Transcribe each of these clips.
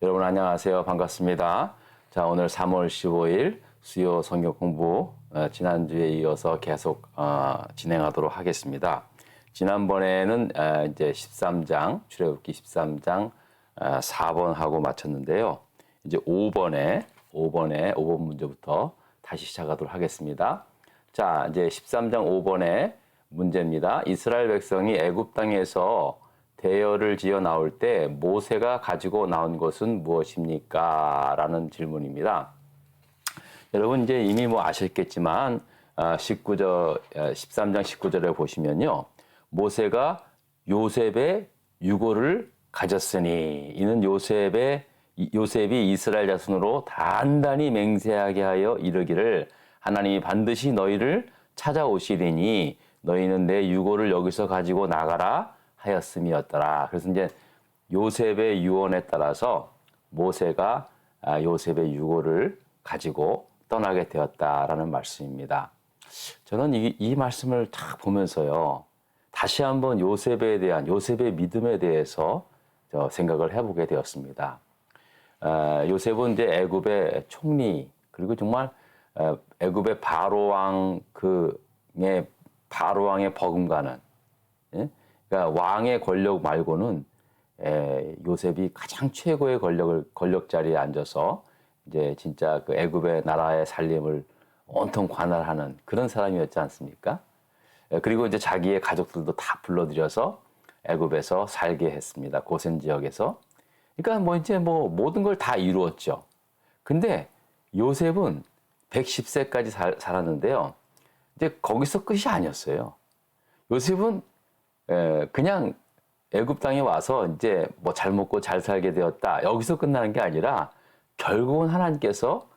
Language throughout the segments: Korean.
여러분 안녕하세요. 반갑습니다. 자, 오늘 3월 15일 수요 성경 공부 지난주에 이어서 계속 진행하도록 하겠습니다. 지난번에는 이제 13장 출애굽기 13장 4번 하고 마쳤는데요. 이제 5번 문제부터 다시 시작하도록 하겠습니다. 자, 이제 13장 5번의 문제입니다. 이스라엘 백성이 애굽 땅에서 대열을 지어 나올 때 모세가 가지고 나온 것은 무엇입니까? 라는 질문입니다. 여러분 이제 이미 아셨겠지만 13장 19절에 보시면요. 모세가 요셉의 유고를 가졌으니 이는 요셉이 이스라엘 자손으로 단단히 맹세하게 하여 이르기를 하나님이 반드시 너희를 찾아오시리니 너희는 내 유고를 여기서 가지고 나가라 하였음이었더라. 그래서 이제 요셉의 유언에 따라서 모세가 요셉의 유고를 가지고 떠나게 되었다라는 말씀입니다. 저는 이 말씀을 딱 보면서요. 다시 한번 요셉의 믿음에 대해서 생각을 해보게 되었습니다. 요셉은 이제 애굽의 총리 그리고 정말 애굽의 바로왕의 버금가는 그러니까 왕의 권력 말고는 요셉이 가장 최고의 권력 자리에 앉아서 이제 진짜 그 애굽의 나라의 살림을 온통 관할하는 그런 사람이었지 않습니까? 그리고 이제 자기의 가족들도 다 불러들여서 애굽에서 살게 했습니다. 고센 지역에서. 그러니까 이제 모든 걸 다 이루었죠. 근데 요셉은 110세까지 살았는데요. 이제 거기서 끝이 아니었어요. 요셉은 그냥 애굽 땅에 와서 이제 잘 먹고 잘 살게 되었다. 여기서 끝나는 게 아니라 결국은 하나님께서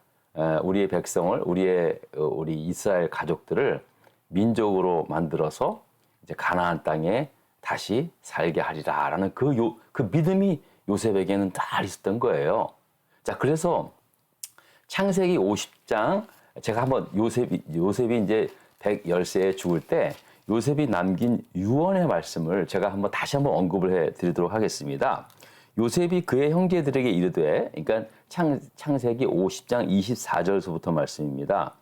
우리의 백성을 우리 이스라엘 가족들을 민족으로 만들어서 이제 가나안 땅에 다시 살게 하리라라는 그 믿음이 요셉에게는 다 있었던 거예요. 자, 그래서 창세기 50장 제가 한번 요셉이 이제 110세에 죽을 때 요셉이 남긴 유언의 말씀을 제가 다시 한번 언급을 해 드리도록 하겠습니다. 요셉이 그의 형제들에게 이르되, 그러니까 창세기 50장 24절서부터 말씀입니다.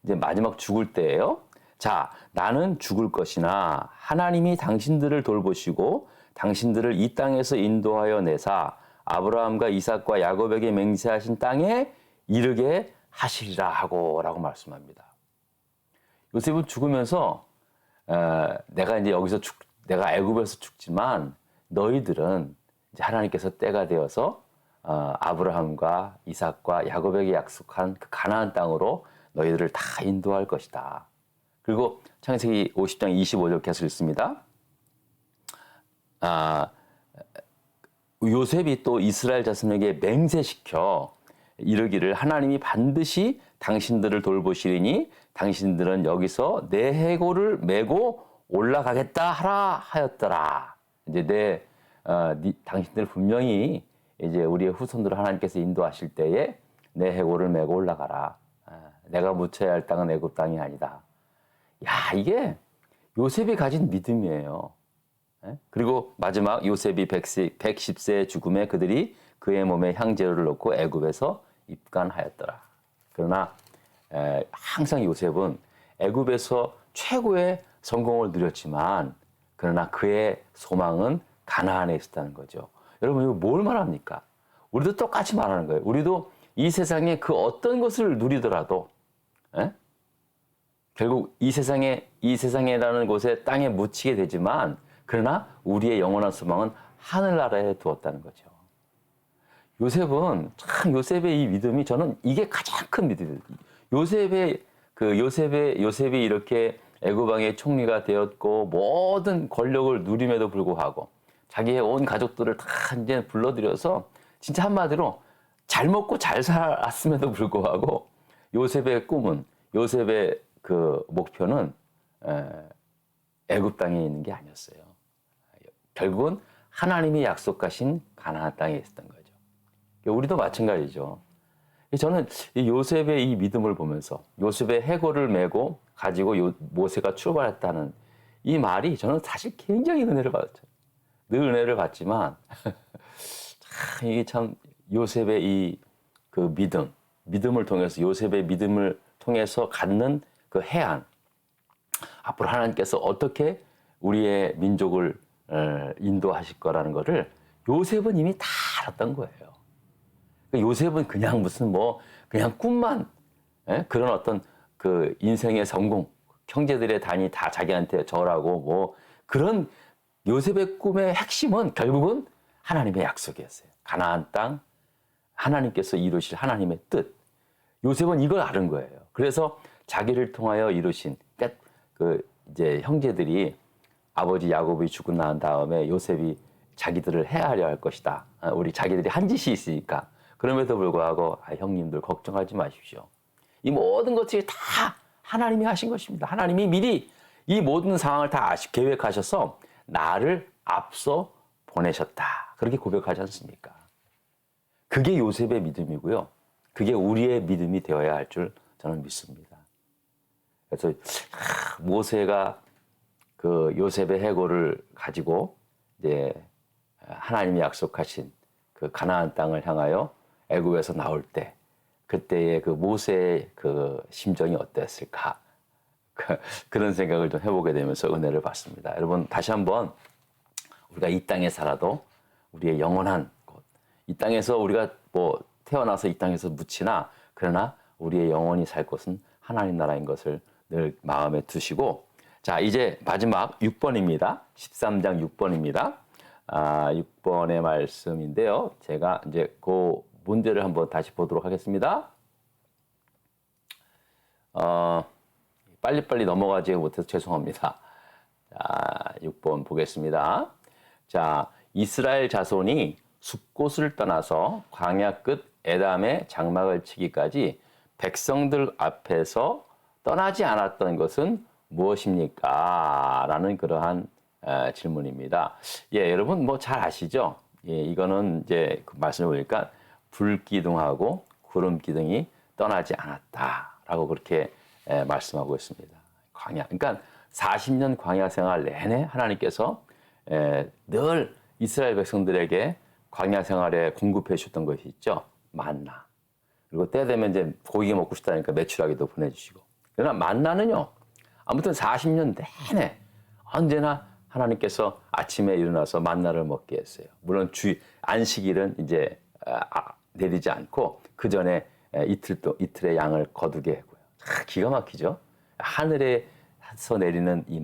이제 마지막 죽을 때예요. 자, 나는 죽을 것이나 하나님이 당신들을 돌보시고 당신들을 이 땅에서 인도하여 내사 아브라함과 이삭과 야곱에게 맹세하신 땅에 이르게 하시리라 라고 말씀합니다. 요셉은 죽으면서 내가 이제 내가 애굽에서 죽지만 너희들은 이제 하나님께서 때가 되어서 아브라함과 이삭과 야곱에게 약속한 그 가나안 땅으로 너희들을 다 인도할 것이다. 그리고 창세기 50장 25절 계속 읽습니다. 요셉이 또 이스라엘 자손에게 맹세시켜 이르기를 하나님이 반드시 당신들을 돌보시리니 당신들은 여기서 내 해골을 메고 올라가겠다 하라 하였더라. 이제 당신들 분명히 이제 우리의 후손들을 하나님께서 인도하실 때에 내 해골을 메고 올라가라. 내가 묻혀야 할 땅은 애굽 땅이 아니다. 야, 이게 요셉이 가진 믿음이에요. 그리고 마지막 요셉이 110세의 죽음에 그들이 그의 몸에 향재료를 넣고 애굽에서 입간하였더라. 그러나 항상 요셉은 애굽에서 최고의 성공을 누렸지만 그러나 그의 소망은 가나안에 있었다는 거죠. 여러분 이거 뭘 말합니까? 우리도 똑같이 말하는 거예요. 우리도 이 세상에 그 어떤 것을 누리더라도 결국 이 세상이라는 곳에 땅에 묻히게 되지만 그러나 우리의 영원한 소망은 하늘나라에 두었다는 거죠. 요셉의 이 믿음이 저는 이게 가장 큰 믿음이에요. 요셉이 이렇게 애굽 왕의 총리가 되었고 모든 권력을 누림에도 불구하고 자기의 온 가족들을 다 이제 불러들여서 진짜 한마디로 잘 먹고 잘 살았음에도 불구하고 요셉의 그 목표는 애굽 땅에 있는 게 아니었어요. 결국은 하나님이 약속하신 가나안 땅에 있었던 거죠. 우리도 마찬가지죠. 저는 이 요셉의 이 믿음을 보면서 요셉의 해골을 메고 가지고 모세가 출발했다는 이 말이 저는 사실 굉장히 은혜를 받았죠. 늘 은혜를 받지만 이게 참 요셉의 이 그 믿음을 통해서 요셉의 믿음을 통해서 갖는 그 해안, 앞으로 하나님께서 어떻게 우리의 민족을 인도하실 거라는 것을 요셉은 이미 다 알았던 거예요. 요셉은 그냥 무슨 뭐 그냥 꿈만, 그런 어떤 그 인생의 성공, 형제들의 단이 다 자기한테 절하고 뭐 그런 요셉의 꿈의 핵심은 결국은 하나님의 약속이었어요. 가나안 땅, 하나님께서 이루실 하나님의 뜻. 요셉은 이걸 아는 거예요. 그래서 자기를 통하여 이루신, 그러니까 그 이제 형제들이 아버지 야곱이 죽고 난 다음에 요셉이 자기들을 해하려 할 것이다. 우리 자기들이 한 짓이 있으니까. 그럼에도 불구하고 형님들 걱정하지 마십시오. 이 모든 것들이 다 하나님이 하신 것입니다. 하나님이 미리 이 모든 상황을 다 계획하셔서 나를 앞서 보내셨다. 그렇게 고백하지 않습니까? 그게 요셉의 믿음이고요. 그게 우리의 믿음이 되어야 할 줄 저는 믿습니다. 그래서 모세가 그 요셉의 해고를 가지고 이제 하나님이 약속하신 그 가나안 땅을 향하여 애굽에서 나올 때 그때의 그 모세의 그 심정이 어땠을까? 그런 생각을 좀 해보게 되면서 은혜를 받습니다. 여러분 다시 한번 우리가 이 땅에 살아도 우리의 영원한 곳, 이 땅에서 우리가 뭐 태어나서 이 땅에서 묻히나 그러나 우리의 영원히 살 곳은 하나님 나라인 것을 늘 마음에 두시고, 자 이제 마지막 6번입니다. 13장 6번입니다. 6번의 말씀인데요. 제가 이제 그 문제를 한번 다시 보도록 하겠습니다. 빨리빨리 넘어가지 못해서 죄송합니다. 자, 6번 보겠습니다. 자, 이스라엘 자손이 숫곳을 떠나서 광야 끝 에담의 장막을 치기까지 백성들 앞에서 떠나지 않았던 것은 무엇입니까? 라는 그러한 질문입니다. 예, 여러분 뭐 잘 아시죠? 예, 이거는 이제 그 말씀을 보니까 불기둥하고 구름기둥이 떠나지 않았다라고 그렇게 말씀하고 있습니다. 광야, 그러니까 40년 광야 생활 내내 하나님께서 늘 이스라엘 백성들에게 광야 생활에 공급해 주셨던 것이 있죠. 만나. 그리고 때 되면 이제 고기 먹고 싶다니까 메추라기도 보내주시고. 그러나 만나는요, 아무튼 40년 내내 언제나 하나님께서 아침에 일어나서 만나를 먹게 했어요. 물론 안식일은 이제 내리지 않고 그 전에 이틀의 양을 거두게 하고요. 기가 막히죠. 하늘에서 내리는 이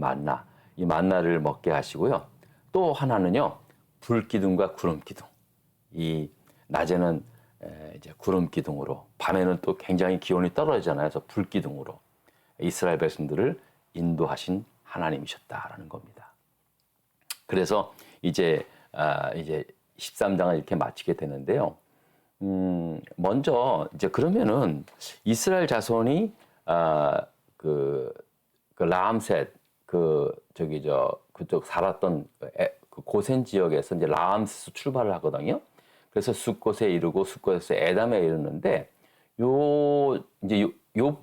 만나를 먹게 하시고요. 또 하나는요, 불기둥과 구름기둥. 이 낮에는 이제 구름기둥으로, 밤에는 또 굉장히 기온이 떨어지잖아요. 그래서 불기둥으로 이스라엘 백성들을 인도하신 하나님이셨다라는 겁니다. 그래서 이제 13장을 이렇게 마치게 되는데요. 먼저 이제 그러면은 이스라엘 자손이 그 라암셋 그쪽 살았던 그 고센 지역에서 이제 라암셋에서 출발을 하거든요. 그래서 숫곳에 이르고 숫곳에서 에담에 이르는데 요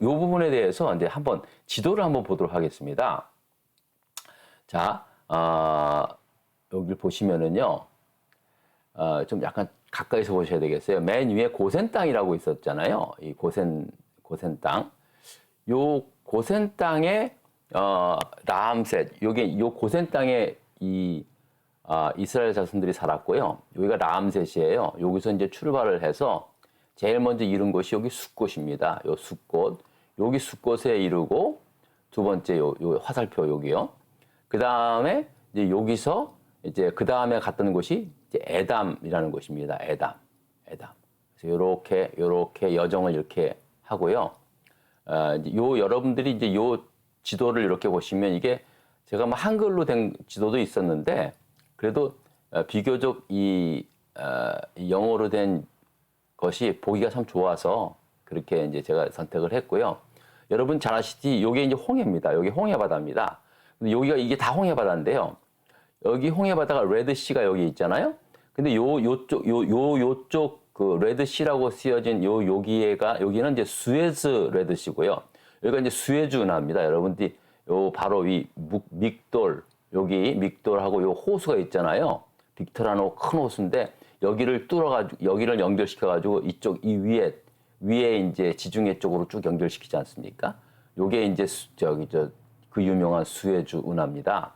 부분에 대해서 이제 한번 지도를 한번 보도록 하겠습니다. 자, 여기 보시면은요, 좀 약간 가까이서 보셔야 되겠어요. 맨 위에 고센 땅이라고 있었잖아요. 이 고센 땅. 요 고센 땅에 라암셋, 요 고센 땅에 이스라엘 자손들이 살았고요. 여기가 라암셋이에요. 여기서 이제 출발을 해서 제일 먼저 이룬 곳이 여기 숫곳입니다. 요 숫곳. 여기 숫곳에 이르고 두 번째 요 화살표 여기요. 그 다음에 이제 여기서 이제 그 다음에 갔던 곳이 이제 에담이라는 곳입니다. 에담. 그래서 요렇게 여정을 이렇게 하고요. 여러분들이 이제 요 지도를 이렇게 보시면 이게 제가 뭐 한글로 된 지도도 있었는데 그래도 비교적 이 영어로 된 것이 보기가 참 좋아서 그렇게 이제 제가 선택을 했고요. 여러분 잘 아시지? 요게 이제 홍해입니다. 여기 홍해 바다입니다. 근데 이게 다 홍해 바다인데요. 여기 홍해 바다가 레드시가 여기 있잖아요. 근데 요쪽 그 레드시라고 쓰여진 여기는 이제 수에즈 레드시고요. 여기가 이제 수에즈 운하입니다. 여러분들이 바로 위 믹돌, 여기 믹돌하고 요 호수가 있잖아요. 빅토라노 큰 호수인데 여기를 뚫어가지고 여기를 연결시켜가지고 이쪽 이 위에 이제 지중해 쪽으로 쭉 연결시키지 않습니까? 요게 이제 그 유명한 수에즈 운하입니다.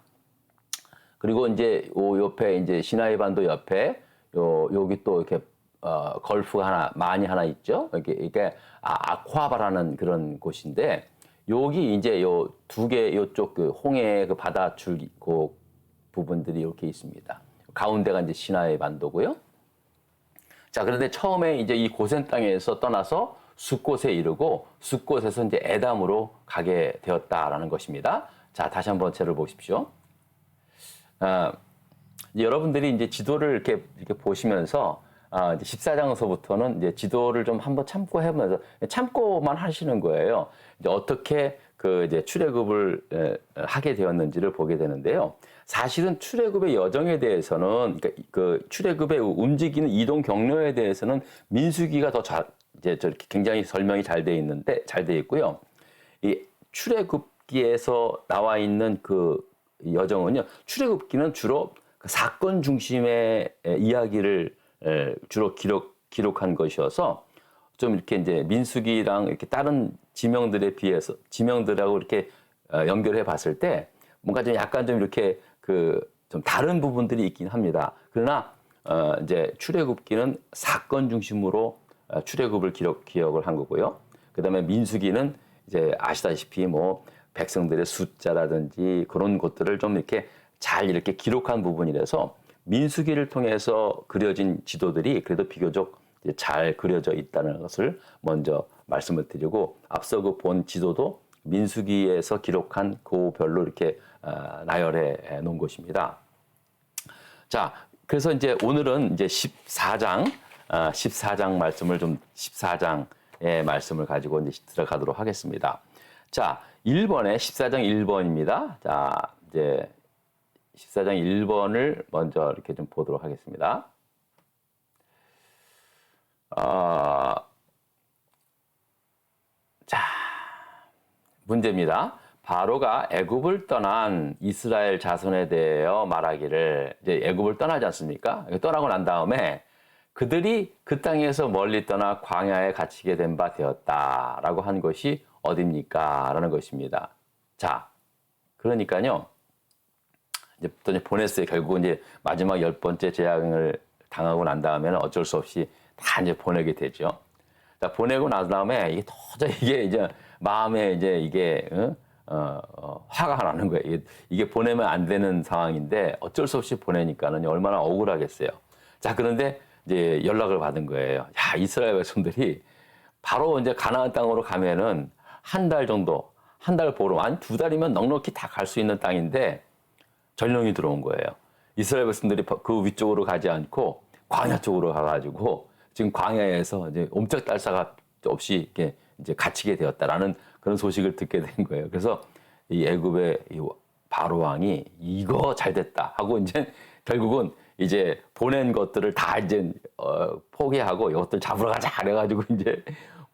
그리고 이제 요 옆에 이제 시나이 반도 옆에 여기 또 이렇게 걸프가 하나 있죠. 이게 아쿠아바라는 그런 곳인데 여기 이제 요 두 개 요쪽 그 홍해 그 바다 줄기 그 부분들이 이렇게 있습니다. 가운데가 이제 시나이 반도고요. 자, 그런데 처음에 이제 이 고센 땅에서 떠나서 숫곳에 이르고 숫곳에서 이제 에담으로 가게 되었다라는 것입니다. 자, 다시 한번 책을 보십시오. 여러분들이 이제 지도를 이렇게 보시면서 이제 14장서부터는 이제 지도를 좀 한번 참고해보면서 참고만 하시는 거예요. 이제 어떻게 그 이제 출애굽을 하게 되었는지를 보게 되는데요. 사실은 출애굽의 여정에 대해서는 그러니까 그 출애굽의 움직이는 이동 경로에 대해서는 민수기가 더 이제 저렇게 굉장히 설명이 잘 돼 있고요. 이 출애굽기에서 나와 있는 그 여정은요. 출애굽기는 주로 그 사건 중심의 이야기를 주로 기록한 것이어서 좀 이렇게 이제 민수기랑 이렇게 다른 지명들에 비해서 지명들하고 이렇게 연결해 봤을 때 뭔가 좀 약간 좀 이렇게 그 좀 다른 부분들이 있긴 합니다. 그러나 이제 출애굽기는 사건 중심으로 출애굽을 기억을 한 거고요. 그다음에 민수기는 이제 아시다시피 뭐 백성들의 숫자라든지 그런 것들을 좀 이렇게 잘 이렇게 기록한 부분이라서 민수기를 통해서 그려진 지도들이 그래도 비교적 잘 그려져 있다는 것을 먼저 말씀을 드리고 앞서 그 본 지도도 민수기에서 기록한 그 별로 이렇게 나열해 놓은 것입니다. 자, 그래서 이제 오늘은 이제 14장 말씀을 좀 14장의 말씀을 가지고 이제 들어가도록 하겠습니다. 자, 1번에 14장 1번입니다. 자, 이제 14장 1번을 먼저 이렇게 좀 보도록 하겠습니다. 자, 문제입니다. 바로가 애굽을 떠난 이스라엘 자손에 대하여 말하기를 이제 애굽을 떠나지 않습니까? 떠나고 난 다음에 그들이 그 땅에서 멀리 떠나 광야에 갇히게 된 바 되었다라고 한 것이 어디입니까? 라는 것입니다. 자, 그러니까요. 이제 또 보냈어요. 결국은 이제 마지막 10번째 재앙을 당하고 난 다음에는 어쩔 수 없이 다 이제 보내게 되죠. 자, 보내고 난 다음에 이게 도저히 이게 이제 마음에 이제 이게 화가 나는 거예요. 이게 보내면 안 되는 상황인데 어쩔 수 없이 보내니까는 얼마나 억울하겠어요. 자, 그런데 이제 연락을 받은 거예요. 야, 이스라엘 백성들이 바로 이제 가나안 땅으로 가면은 한 달 정도, 한 달 보름, 아니 2달이면 넉넉히 다 갈 수 있는 땅인데 전령이 들어온 거예요. 이스라엘 백성들이 그 위쪽으로 가지 않고 광야 쪽으로 가가지고 지금 광야에서 이제 옴짝달싹 없이 이렇게 이제 갇히게 되었다라는 그런 소식을 듣게 된 거예요. 그래서 이 애굽의 이 바로 왕이 이거 잘 됐다 하고 이제 결국은 이제 보낸 것들을 다 이제 포기하고 이것들 잡으러 가자 그래가지고 이제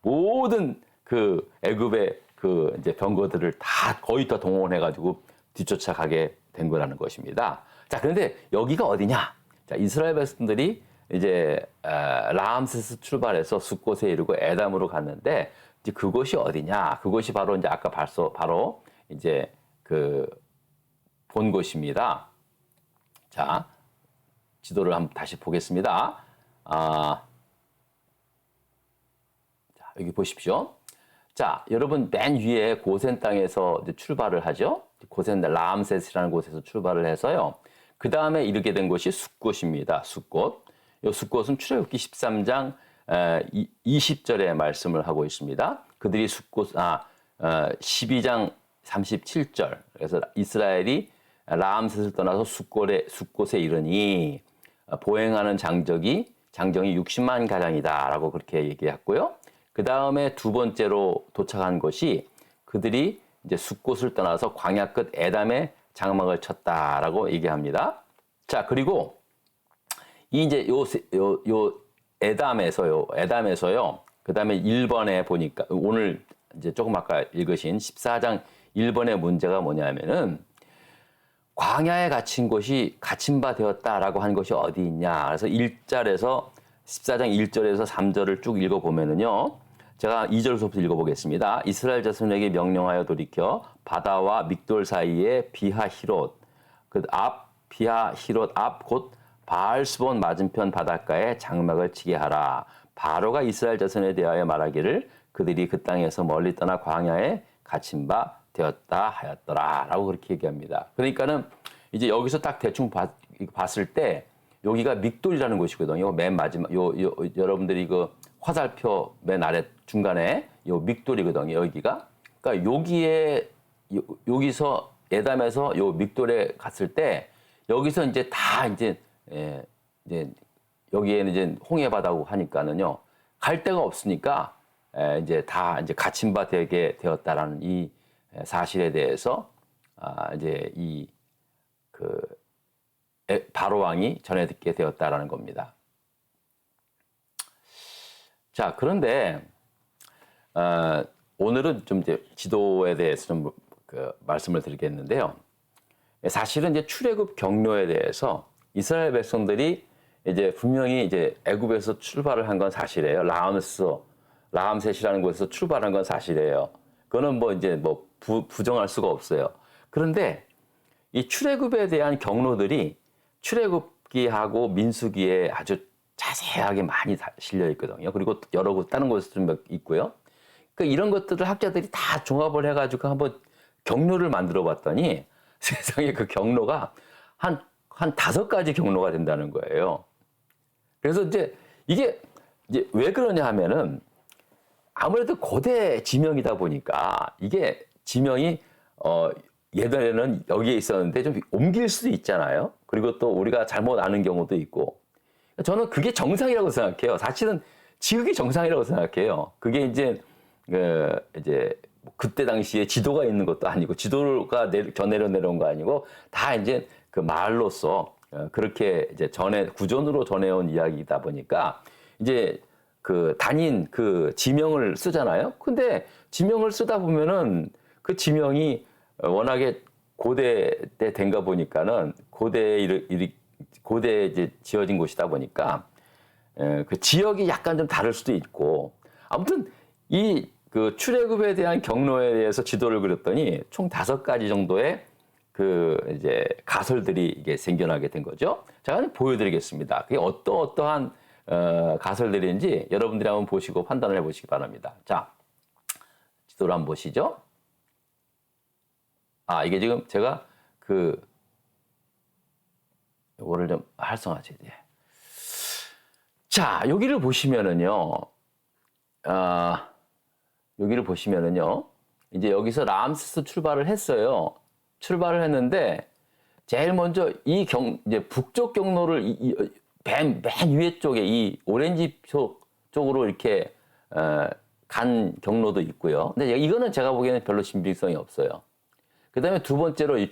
모든 그 애굽의 그 이제 병거들을 다 거의 다 동원해가지고 뒤쫓아가게 된 거라는 것입니다. 자, 그런데 여기가 어디냐? 자, 이스라엘 백성들이 이제 라암세스 출발해서 숫곳에 이르고 에담으로 갔는데 이제 그곳이 어디냐? 그곳이 바로 이제 아까 바로 이제 그 본 곳입니다. 자, 지도를 한번 다시 보겠습니다. 자, 여기 보십시오. 자, 여러분 맨 위에 고센 땅에서 이제 출발을 하죠. 고센 라암세스라는 곳에서 출발을 해서요. 그 다음에 이르게 된 곳이 숫곳입니다. 숫곳. 이 숫곳은 출애굽기 13장 20절에 말씀을 하고 있습니다. 그들이 숫곳 12장 37절. 그래서 이스라엘이 라암셋을 떠나서 숫곳에 이르니 보행하는 장정이 60만 가량이다라고 그렇게 얘기했고요. 그 다음에 두 번째로 도착한 것이 그들이 이제 숫곳을 떠나서 광야 끝 에담에 장막을 쳤다라고 얘기합니다. 자, 그리고 이 이제 요 에담에서요. 그 다음에 1번에 보니까 오늘 이제 조금 아까 읽으신 14장 1번의 문제가 뭐냐면은 광야에 갇힌 곳이 갇힌 바 되었다라고 한 것이 어디 있냐. 그래서 1절에서 14장 1절에서 3절을 쭉 읽어보면은요. 제가 2절부터 읽어보겠습니다. 이스라엘 자손에게 명령하여 돌이켜 바다와 믹돌 사이에 비하히롯 비하히롯 앞 곧 바알스본 맞은편 바닷가에 장막을 치게 하라. 바로가 이스라엘 자손에 대하여 말하기를 그들이 그 땅에서 멀리 떠나 광야에 갇힌 바 되었다 하였더라라고 그렇게 얘기합니다. 그러니까는 이제 여기서 딱 대충 봤을 때 여기가 믹돌이라는 곳이거든요. 맨 마지막 여러분들이 그 화살표 맨 아래 중간에 요 믹돌이거든요. 여기가. 그러니까 여기서 에담에서 요 믹돌에 갔을 때 여기서 이제 다 이제 여기에는 이제 홍해 바다고 하니까는요. 갈 데가 없으니까 이제 다 이제 갇힌 바 되게 되었다라는 이 사실에 대해서 이제 바로 왕이 전해 듣게 되었다라는 겁니다. 자, 그런데 오늘은 좀 이제 지도에 대해서 좀 말씀을 드리겠는데요. 사실은 이제 출애굽 경로에 대해서 이스라엘 백성들이 이제 분명히 이제 애굽에서 출발을 한 건 사실이에요. 라암셋이라는 곳에서 출발한 건 사실이에요. 그거는 뭐 이제 뭐 부정할 수가 없어요. 그런데 이 출애굽에 대한 경로들이 출애굽기하고 민수기에 아주 자세하게 많이 실려 있거든요. 그리고 여러 곳 다른 곳에도 좀 있고요. 그러니까 이런 것들을 학자들이 다 종합을 해가지고 한번 경로를 만들어 봤더니 세상에 그 경로가 한 5가지 경로가 된다는 거예요. 그래서 이제 이게 이제 왜 그러냐 하면은 아무래도 고대 지명이다 보니까 이게 지명이 예전에는 여기에 있었는데 좀 옮길 수도 있잖아요. 그리고 또 우리가 잘못 아는 경우도 있고. 저는 그게 정상이라고 생각해요. 사실은 지극히 정상이라고 생각해요. 그게 이제 그때 당시에 지도가 있는 것도 아니고 지도가 전해로 내려온 거 아니고 다 이제 그 말로써 그렇게 이제 구전으로 전해온 이야기이다 보니까 이제 그 단인 그 지명을 쓰잖아요. 근데 지명을 쓰다 보면은 그 지명이 워낙에 고대 때 된가 보니까는 고대에 이제 지어진 곳이다 보니까 그 지역이 약간 좀 다를 수도 있고 아무튼 이 그 출애굽에 대한 경로에 대해서 지도를 그렸더니 총 5가지 정도의 그 이제 가설들이 이게 생겨나게 된 거죠. 제가 보여드리겠습니다. 그게 어떠한 가설들인지 여러분들이 한번 보시고 판단을 해보시기 바랍니다. 자, 지도를 한번 보시죠. 이게 지금 제가 이거를 좀 활성화해야 돼. 자, 여기를 보시면은요, 이제 여기서 람세스 출발을 했어요. 출발을 했는데, 제일 먼저 이제 북쪽 경로를 맨 위에 쪽에 이 오렌지 쪽으로 이렇게 간 경로도 있고요. 근데 이거는 제가 보기에는 별로 신빙성이 없어요. 그 다음에 두 번째로 이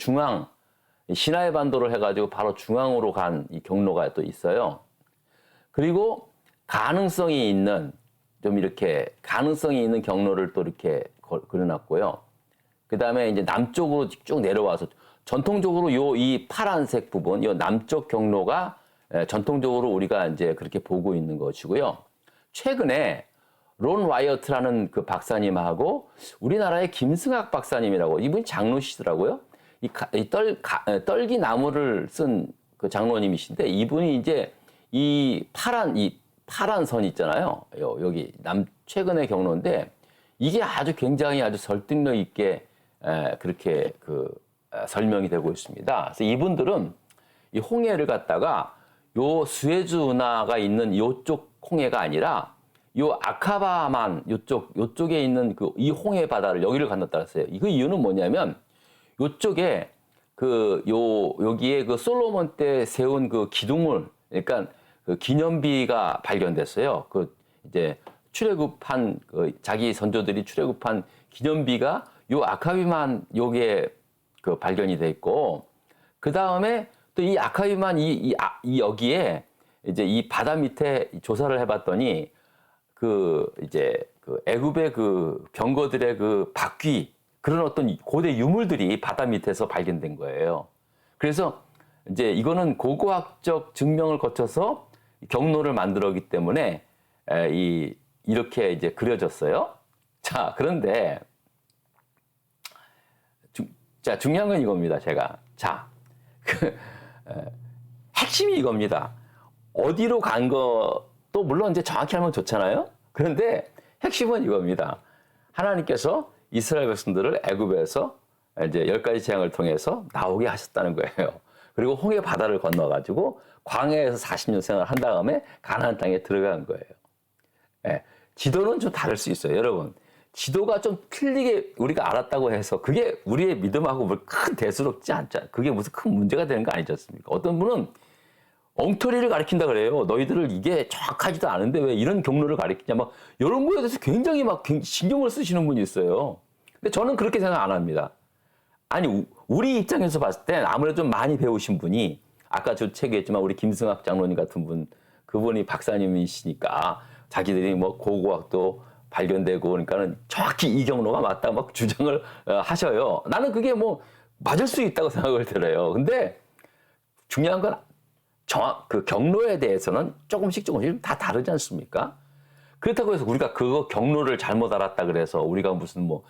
시나이 반도를 해가지고 바로 중앙으로 간 이 경로가 또 있어요. 그리고 가능성이 있는 경로를 또 이렇게 그려놨고요. 그 다음에 이제 남쪽으로 쭉 내려와서 전통적으로 이 파란색 부분, 이 남쪽 경로가 전통적으로 우리가 이제 그렇게 보고 있는 것이고요. 최근에 론 와이어트라는 그 박사님하고 우리나라의 김승학 박사님이라고 이분이 장로시더라고요. 떨기 나무를 쓴 그 장로님이신데 이분이 이제 이 파란 선 있잖아요. 여기 최근의 경로인데 이게 굉장히 아주 설득력 있게 그렇게 설명이 되고 있습니다. 그래서 이분들은 이 홍해를 갖다가 요 스웨즈 운하가 있는 요쪽 홍해가 아니라 요 아카바만 요쪽에 있는 이 홍해 바다를 여기를 건넜다 했어요. 그 이유는 뭐냐면 요쪽에 여기에 솔로몬 때 세운 그 기둥을 그러니까 그 기념비가 발견됐어요. 이제 출애굽한 자기 선조들이 출애굽한 기념비가 요 아카비만 요게 발견이 돼 있고 그 다음에 또 이 아카비만 여기에 이제 이 바다 밑에 조사를 해봤더니 애굽의 병거들의 바퀴 그런 어떤 고대 유물들이 바다 밑에서 발견된 거예요. 그래서 이제 이거는 고고학적 증명을 거쳐서 경로를 만들었기 때문에 이렇게 이제 그려졌어요. 자, 그런데 중요한 건 이겁니다. 제가 핵심이 이겁니다. 어디로 간 것도 물론 이제 정확히 하면 좋잖아요. 그런데 핵심은 이겁니다. 하나님께서 이스라엘 백성들을 애굽에서 이제 10가지 재앙을 통해서 나오게 하셨다는 거예요. 그리고 홍해 바다를 건너가지고 광야에서 40년 생활한 다음에 가나안 땅에 들어간 거예요. 예, 지도는 좀 다를 수 있어요. 여러분, 지도가 좀 틀리게 우리가 알았다고 해서 그게 우리의 믿음하고 뭘 큰 대수롭지 않죠. 그게 무슨 큰 문제가 되는 거 아니지 않습니까? 어떤 분은 엉터리를 가리킨다 그래요. 너희들을 이게 정확하지도 않은데 왜 이런 경로를 가리키냐. 막 이런 거에 대해서 굉장히 막 신경을 쓰시는 분이 있어요. 근데 저는 그렇게 생각 안 합니다. 아니, 우리 입장에서 봤을 땐 아무래도 좀 많이 배우신 분이 아까 저 책에 했지만 우리 김승학 장로님 같은 분, 그분이 박사님이시니까 자기들이 뭐 고고학도 발견되고 그러니까는 정확히 이 경로가 맞다 막 주장을 하셔요. 나는 그게 뭐 맞을 수 있다고 생각을 들어요. 근데 중요한 건 그 경로에 대해서는 조금씩 다 다르지 않습니까? 그렇다고 해서 우리가 그거 경로를 잘못 알았다 그래서 우리가 무슨 뭐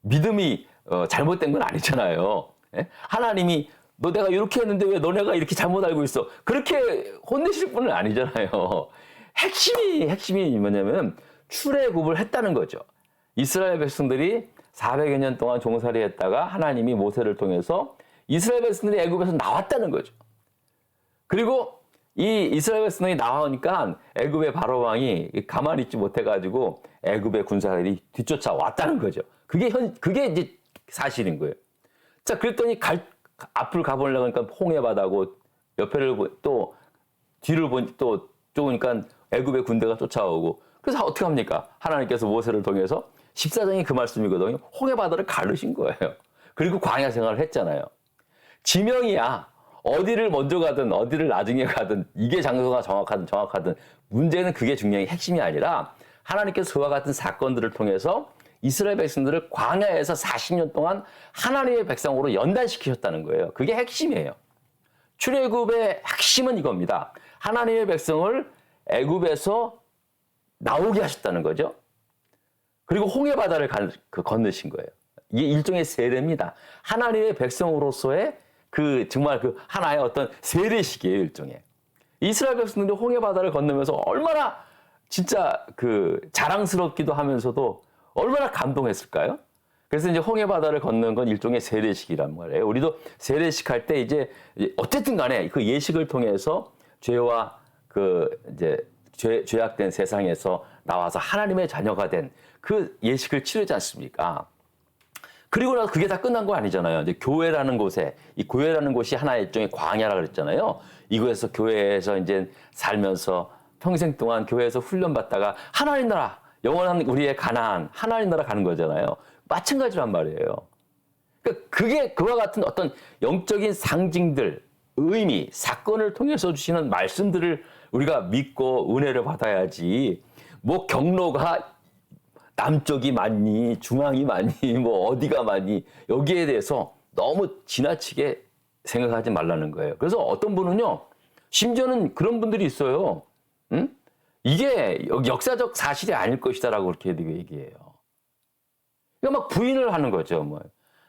믿음이 잘못된 건 아니잖아요. 예? 하나님이 너 내가 이렇게 했는데 왜 너네가 이렇게 잘못 알고 있어? 그렇게 혼내실 분은 아니잖아요. 핵심이 뭐냐면 출애굽을 했다는 거죠. 이스라엘 백성들이 400여 년 동안 종살이 했다가 하나님이 모세를 통해서 이스라엘 백성들이 애굽에서 나왔다는 거죠. 그리고 이 이스라엘 백성이 나오니까 애굽의 바로 왕이 가만히 있지 못해가지고 애굽의 군사들이 뒤쫓아왔다는 거죠. 그게 이제 사실인 거예요. 자, 그랬더니 앞을 가보려고 하니까 홍해 바다고 옆에를 또 뒤를 또 쫓으니까 애굽의 군대가 쫓아오고 그래서 어떻게 합니까? 하나님께서 모세를 통해서 14장이 그 말씀이거든요. 홍해 바다를 가르신 거예요. 그리고 광야 생활을 했잖아요. 지명이야. 어디를 먼저 가든 어디를 나중에 가든 이게 장소가 정확하든 문제는 그게 중요한 핵심이 아니라 하나님께서 그와 같은 사건들을 통해서 이스라엘 백성들을 광야에서 40년 동안 하나님의 백성으로 연단시키셨다는 거예요. 그게 핵심이에요. 출애굽의 핵심은 이겁니다. 하나님의 백성을 애굽에서 나오게 하셨다는 거죠. 그리고 홍해 바다를 건너신 거예요. 이게 일종의 세례입니다. 하나님의 백성으로서의 정말 하나의 어떤 세례식이에요, 일종의. 이스라엘 백성들이 홍해 바다를 건너면서 얼마나 진짜 자랑스럽기도 하면서도 얼마나 감동했을까요? 그래서 이제 홍해 바다를 건너는 건 일종의 세례식이란 말이에요. 우리도 세례식 할 때 이제 어쨌든 간에 그 예식을 통해서 죄와 죄악된 세상에서 나와서 하나님의 자녀가 된 그 예식을 치르지 않습니까? 그리고 나서 그게 다 끝난 거 아니잖아요. 이제 교회라는 곳에, 이 교회라는 곳이 하나의 일종의 광야라 그랬잖아요. 이곳에서 교회에서 이제 살면서 평생 동안 교회에서 훈련받다가 하나님 나라, 영원한 우리의 가나안, 하나님 나라 가는 거잖아요. 마찬가지란 말이에요. 그러니까 그게 그와 같은 어떤 영적인 상징들, 의미, 사건을 통해서 주시는 말씀들을 우리가 믿고 은혜를 받아야지. 뭐 경로가 남쪽이 맞니, 중앙이 맞니, 뭐 어디가 맞니, 여기에 대해서 너무 지나치게 생각하지 말라는 거예요. 그래서 어떤 분은요, 심지어는 그런 분들이 있어요. 응? 이게 역사적 사실이 아닐 것이다라고 그렇게 얘기해요. 그러니까 막 부인을 하는 거죠. 뭐.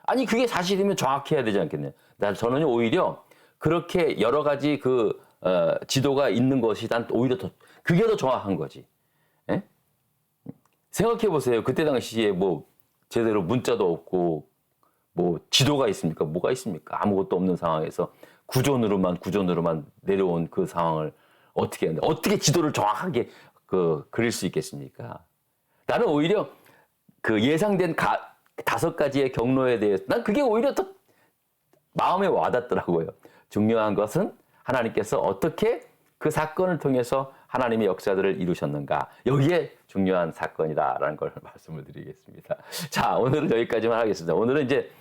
아니, 그게 사실이면 정확해야 되지 않겠냐. 저는 오히려 그렇게 여러 가지 지도가 있는 것이 난 오히려 그게 더 정확한 거지. 예? 생각해 보세요. 그때 당시에 뭐 제대로 문자도 없고 뭐 지도가 있습니까? 뭐가 있습니까? 아무것도 없는 상황에서 구존으로만 내려온 그 상황을 어떻게 지도를 정확하게 그릴 수 있겠습니까? 나는 오히려 예상된 5가지의 경로에 대해서 난 그게 오히려 더 마음에 와닿더라고요. 중요한 것은 하나님께서 어떻게 그 사건을 통해서 하나님의 역사들을 이루셨는가. 여기에 중요한 사건이다라는 걸 말씀을 드리겠습니다. 자, 오늘은 여기까지만 하겠습니다. 오늘은 이제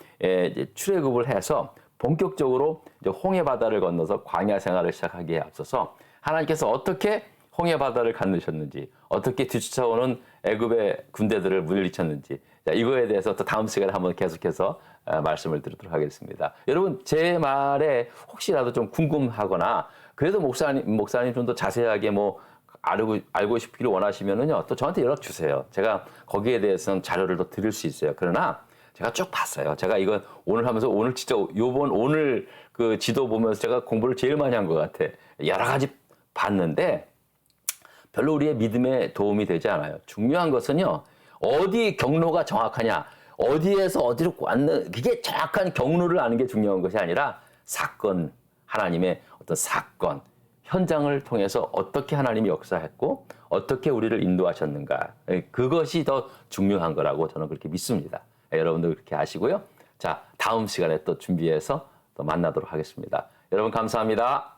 출애굽을 해서 본격적으로 이제 홍해 바다를 건너서 광야 생활을 시작하기에 앞서서 하나님께서 어떻게 홍해 바다를 건너셨는지, 어떻게 뒤쫓아오는 애굽의 군대들을 물리쳤는지 자, 이거에 대해서 또 다음 시간에 한번 계속해서 말씀을 드리도록 하겠습니다. 여러분 제 말에 혹시라도 좀 궁금하거나 그래도 목사님 좀 더 자세하게 뭐 알고 싶기를 원하시면은요 또 저한테 연락 주세요. 제가 거기에 대해서는 자료를 더 드릴 수 있어요. 그러나 제가 쭉 봤어요. 제가 이건 오늘 하면서 오늘 진짜 오늘 그 지도 보면서 제가 공부를 제일 많이 한 것 같아. 여러 가지 봤는데 별로 우리의 믿음에 도움이 되지 않아요. 중요한 것은요 어디 경로가 정확하냐, 어디에서 어디로 왔는 그게 정확한 경로를 아는 게 중요한 것이 아니라 사건, 하나님의 어떤 사건, 현장을 통해서 어떻게 하나님이 역사했고 어떻게 우리를 인도하셨는가 그것이 더 중요한 거라고 저는 그렇게 믿습니다. 여러분도 그렇게 아시고요. 자, 다음 시간에 또 준비해서 또 만나도록 하겠습니다. 여러분 감사합니다.